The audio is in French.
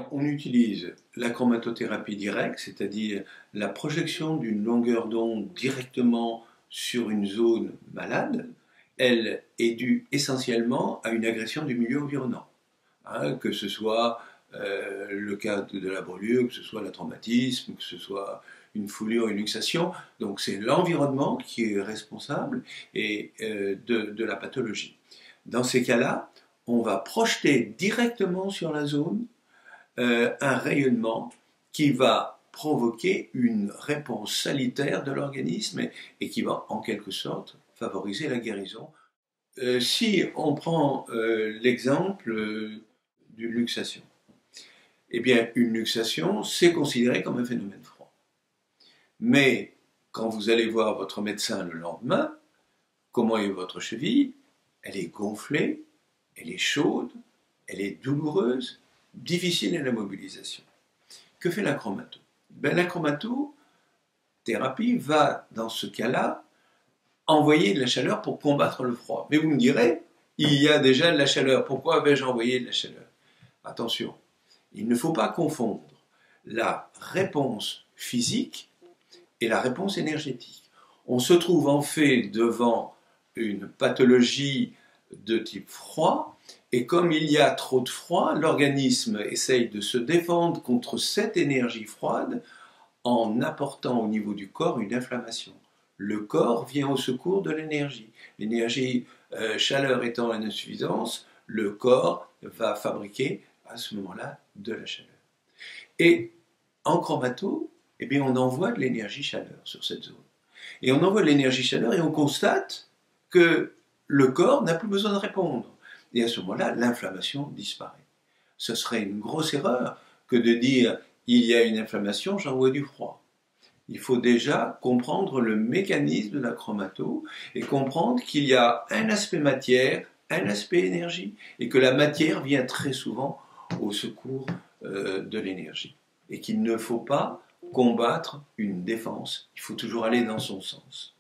bien, on utilise la chromatothérapie directe, c'est-à-dire la projection d'une longueur d'onde directement sur une zone malade. Elle est due essentiellement à une agression du milieu environnant, que ce soit le cas de la brûlure, que ce soit le traumatisme, que ce soit une foulure, une luxation. Donc c'est l'environnement qui est responsable de la pathologie. Dans ces cas-là, on va projeter directement sur la zone un rayonnement qui va provoquer une réponse salutaire de l'organisme et qui va en quelque sorte favoriser la guérison. Si on prend l'exemple d'une luxation, eh bien une luxation c'est considéré comme un phénomène froid. Mais quand vous allez voir votre médecin le lendemain, comment est votre cheville? Elle est gonflée, elle est chaude, elle est douloureuse, difficile à la mobilisation. Que fait la chromatothérapie? La chromatothérapie va, dans ce cas-là, envoyer de la chaleur pour combattre le froid. Mais vous me direz, il y a déjà de la chaleur, pourquoi vais-je envoyer de la chaleur? Attention, il ne faut pas confondre la réponse physique et la réponse énergétique. On se trouve en fait devant une pathologie de type froid, et comme il y a trop de froid, l'organisme essaye de se défendre contre cette énergie froide en apportant au niveau du corps une inflammation. Le corps vient au secours de l'énergie. L'énergie chaleur étant en insuffisance, le corps va fabriquer à ce moment-là de la chaleur. Et en chromato, eh bien, on envoie de l'énergie chaleur sur cette zone. Et on envoie de l'énergie chaleur et on constate que le corps n'a plus besoin de répondre. Et à ce moment-là, l'inflammation disparaît. Ce serait une grosse erreur que de dire « il y a une inflammation, j'envoie du froid ». Il faut déjà comprendre le mécanisme de la chromato et comprendre qu'il y a un aspect matière, un aspect énergie, et que la matière vient très souvent au secours de l'énergie. Et qu'il ne faut pas combattre une défense, il faut toujours aller dans son sens.